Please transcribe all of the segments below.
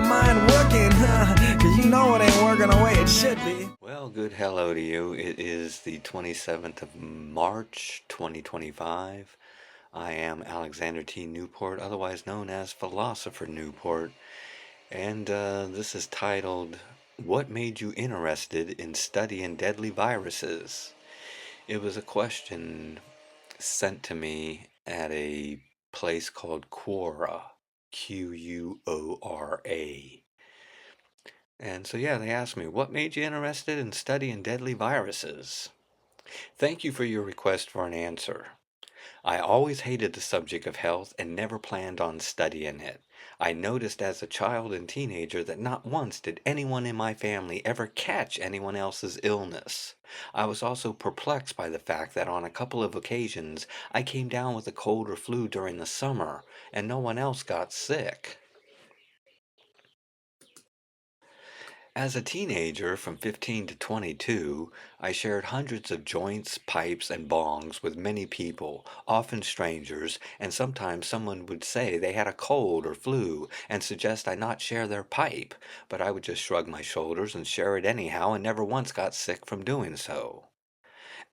mind working, cause you know it ain't working the way it should be. Well, good hello to you. It is the 27th of March, 2025. I am Alexander T. Newport, otherwise known as Philosopher Newport, and this is titled, What Made You Interested in Studying Deadly Viruses? It was a question sent to me at a place called Quora, Quora. And so, yeah, they asked me, what made you interested in studying deadly viruses? Thank you for your request for an answer. I always hated the subject of health and never planned on studying it. I noticed as a child and teenager that not once did anyone in my family ever catch anyone else's illness. I was also perplexed by the fact that on a couple of occasions I came down with a cold or flu during the summer and no one else got sick. As a teenager from 15 to 22, I shared hundreds of joints, pipes, and bongs with many people, often strangers, and sometimes someone would say they had a cold or flu and suggest I not share their pipe, but I would just shrug my shoulders and share it anyhow and never once got sick from doing so.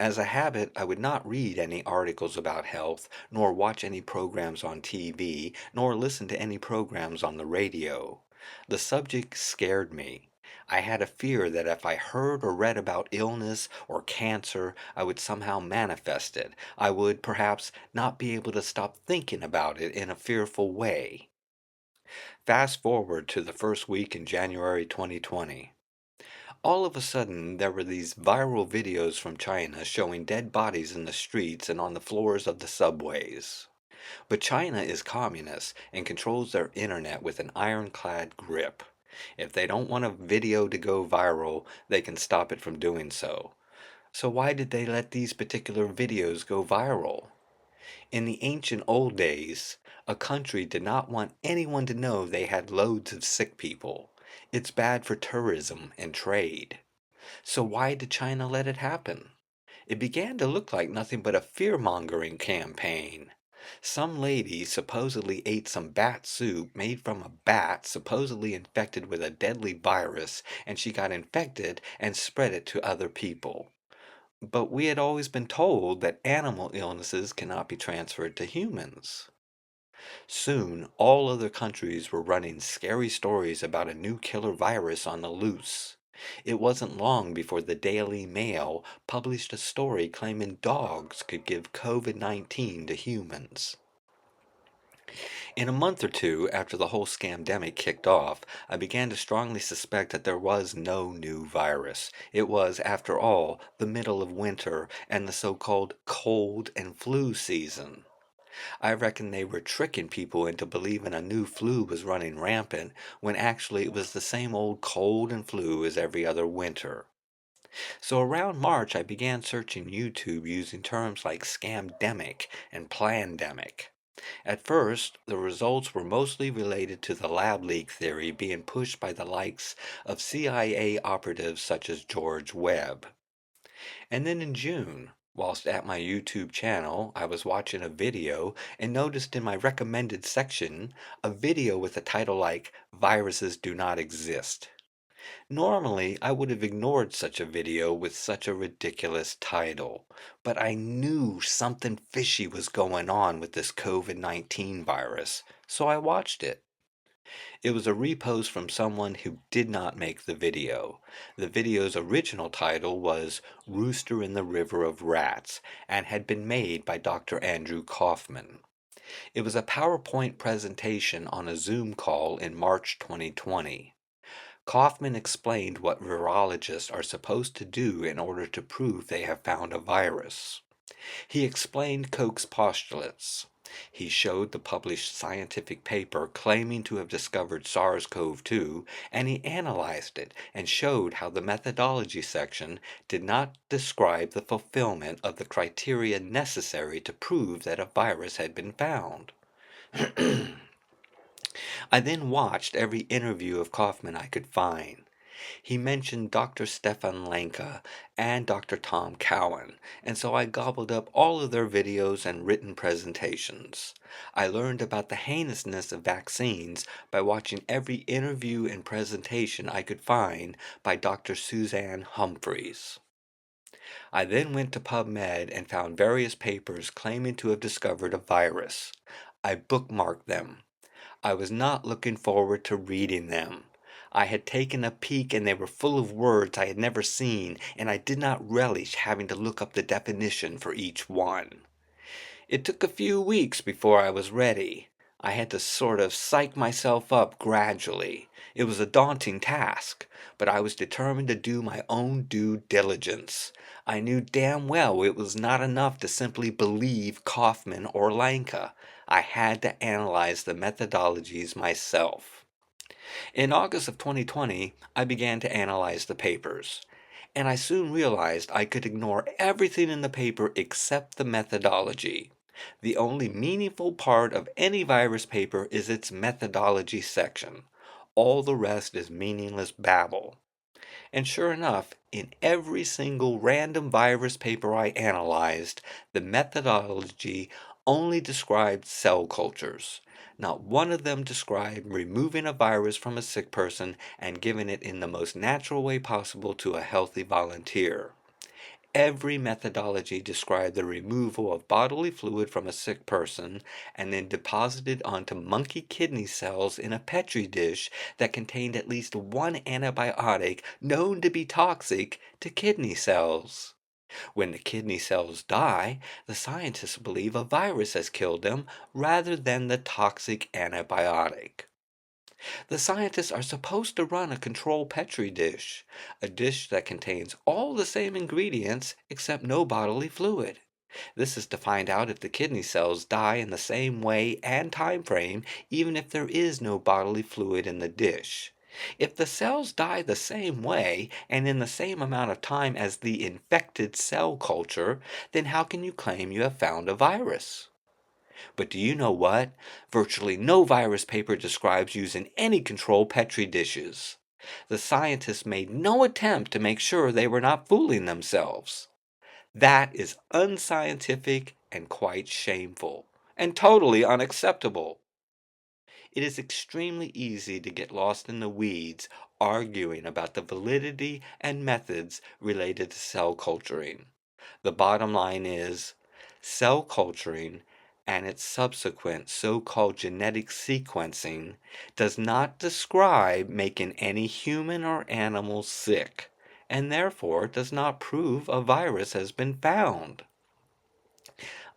As a habit, I would not read any articles about health, nor watch any programs on TV, nor listen to any programs on the radio. The subject scared me. I had a fear that if I heard or read about illness or cancer, I would somehow manifest it. I would, perhaps, not be able to stop thinking about it in a fearful way. Fast forward to the first week in January 2020. All of a sudden, there were these viral videos from China showing dead bodies in the streets and on the floors of the subways. But China is communist and controls their internet with an ironclad grip. If they don't want a video to go viral, they can stop it from doing so. So why did they let these particular videos go viral? In the ancient old days, a country did not want anyone to know they had loads of sick people. It's bad for tourism and trade. So why did China let it happen? It began to look like nothing but a fear-mongering campaign. Some lady supposedly ate some bat soup made from a bat supposedly infected with a deadly virus, and she got infected and spread it to other people. But we had always been told that animal illnesses cannot be transferred to humans. Soon, all other countries were running scary stories about a new killer virus on the loose. It wasn't long before the Daily Mail published a story claiming dogs could give COVID-19 to humans. In a month or two after the whole scamdemic kicked off, I began to strongly suspect that there was no new virus. It was, after all, the middle of winter and the so-called cold and flu season. I reckon they were tricking people into believing a new flu was running rampant when actually it was the same old cold and flu as every other winter. So around March I began searching YouTube using terms like scamdemic and plandemic. At first, the results were mostly related to the lab leak theory being pushed by the likes of CIA operatives such as George Webb. And then in June, whilst at my YouTube channel, I was watching a video and noticed in my recommended section a video with a title like Viruses Do Not Exist. Normally, I would have ignored such a video with such a ridiculous title, but I knew something fishy was going on with this COVID-19 virus, so I watched it. It was a repost from someone who did not make the video. The video's original title was Rooster in the River of Rats and had been made by Dr. Andrew Kaufman. It was a PowerPoint presentation on a Zoom call in March 2020. Kaufman explained what virologists are supposed to do in order to prove they have found a virus. He explained Koch's postulates. He showed the published scientific paper claiming to have discovered SARS-CoV-2, and he analyzed it and showed how the methodology section did not describe the fulfillment of the criteria necessary to prove that a virus had been found. I then watched every interview of Kaufman I could find. He mentioned Dr. Stefan Lanka and Dr. Tom Cowan, and so I gobbled up all of their videos and written presentations. I learned about the heinousness of vaccines by watching every interview and presentation I could find by Dr. Suzanne Humphreys. I then went to PubMed and found various papers claiming to have discovered a virus. I bookmarked them. I was not looking forward to reading them. I had taken a peek and they were full of words I had never seen, and I did not relish having to look up the definition for each one. It took a few weeks before I was ready. I had to sort of psych myself up gradually. It was a daunting task, but I was determined to do my own due diligence. I knew damn well it was not enough to simply believe Kaufman or Lanka. I had to analyze the methodologies myself. In August of 2020, I began to analyze the papers, and I soon realized I could ignore everything in the paper except the methodology. The only meaningful part of any virus paper is its methodology section. All the rest is meaningless babble. And sure enough, in every single random virus paper I analyzed, the methodology only described cell cultures. Not one of them described removing a virus from a sick person and giving it in the most natural way possible to a healthy volunteer. Every methodology described the removal of bodily fluid from a sick person and then deposited onto monkey kidney cells in a petri dish that contained at least one antibiotic known to be toxic to kidney cells. When the kidney cells die, the scientists believe a virus has killed them rather than the toxic antibiotic. The scientists are supposed to run a control petri dish, a dish that contains all the same ingredients except no bodily fluid. This is to find out if the kidney cells die in the same way and time frame, even if there is no bodily fluid in the dish. If the cells die the same way and in the same amount of time as the infected cell culture, then how can you claim you have found a virus? But do you know what? Virtually no virus paper describes using any control petri dishes. The scientists made no attempt to make sure they were not fooling themselves. That is unscientific and quite shameful, and totally unacceptable. It is extremely easy to get lost in the weeds arguing about the validity and methods related to cell culturing. The bottom line is, cell culturing and its subsequent so-called genetic sequencing does not describe making any human or animal sick, and therefore does not prove a virus has been found.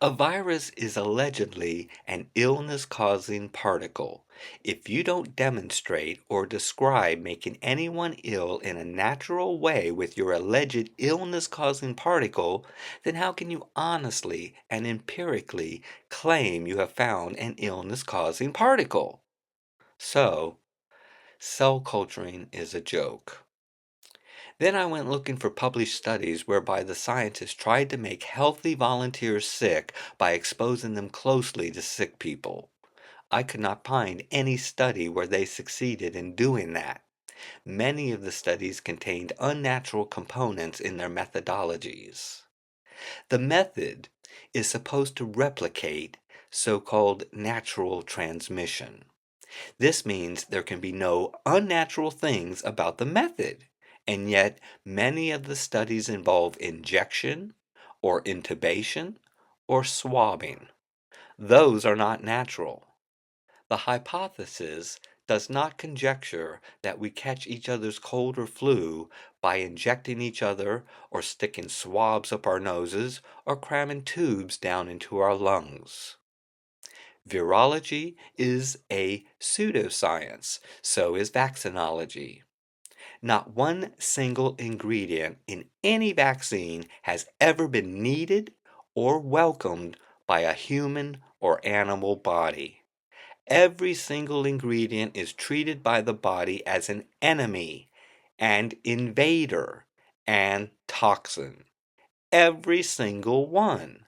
A virus is allegedly an illness-causing particle. If you don't demonstrate or describe making anyone ill in a natural way with your alleged illness-causing particle, then how can you honestly and empirically claim you have found an illness-causing particle? So, cell culturing is a joke. Then I went looking for published studies whereby the scientists tried to make healthy volunteers sick by exposing them closely to sick people. I could not find any study where they succeeded in doing that. Many of the studies contained unnatural components in their methodologies. The method is supposed to replicate so-called natural transmission. This means there can be no unnatural things about the method, and yet many of the studies involve injection, or intubation, or swabbing. Those are not natural. The hypothesis does not conjecture that we catch each other's cold or flu by injecting each other, or sticking swabs up our noses, or cramming tubes down into our lungs. Virology is a pseudoscience, so is vaccinology. Not one single ingredient in any vaccine has ever been needed or welcomed by a human or animal body. Every single ingredient is treated by the body as an enemy, and invader, and toxin. Every single one.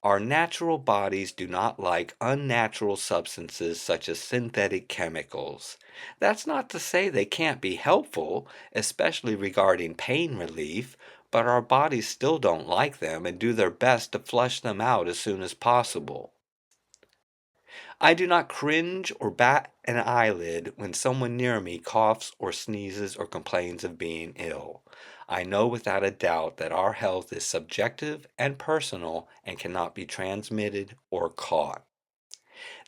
Our natural bodies do not like unnatural substances such as synthetic chemicals. That's not to say they can't be helpful, especially regarding pain relief, but our bodies still don't like them and do their best to flush them out as soon as possible. I do not cringe or bat an eyelid when someone near me coughs or sneezes or complains of being ill. I know without a doubt that our health is subjective and personal and cannot be transmitted or caught.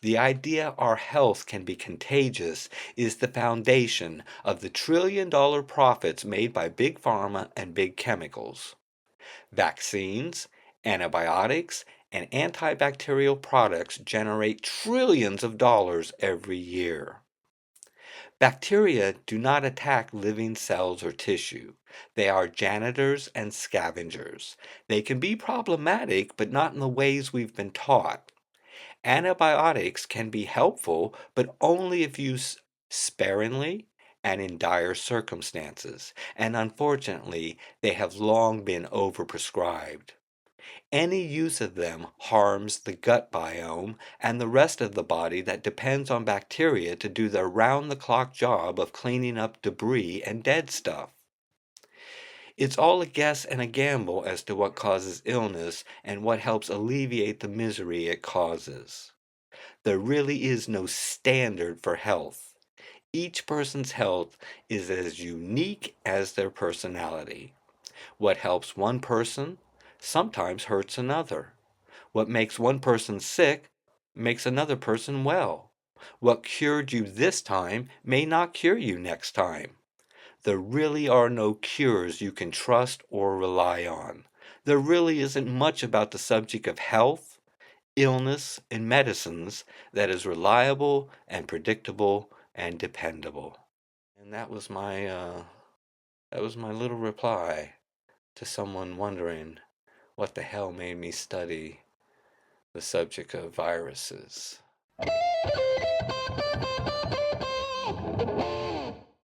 The idea our health can be contagious is the foundation of the trillion-dollar profits made by big pharma and big chemicals. Vaccines, antibiotics, and antibacterial products generate trillions of dollars every year. Bacteria do not attack living cells or tissue. They are janitors and scavengers. They can be problematic, but not in the ways we've been taught. Antibiotics can be helpful, but only if used sparingly and in dire circumstances, and unfortunately, they have long been overprescribed. Any use of them harms the gut biome and the rest of the body that depends on bacteria to do their round-the-clock job of cleaning up debris and dead stuff. It's all a guess and a gamble as to what causes illness and what helps alleviate the misery it causes. There really is no standard for health. Each person's health is as unique as their personality. What helps one person sometimes hurts another. What makes one person sick makes another person well. What cured you this time may not cure you next time. There really are no cures you can trust or rely on. There really isn't much about the subject of health, illness, and medicines that is reliable and predictable and dependable. And that was my little reply to someone wondering what the hell made me study the subject of viruses.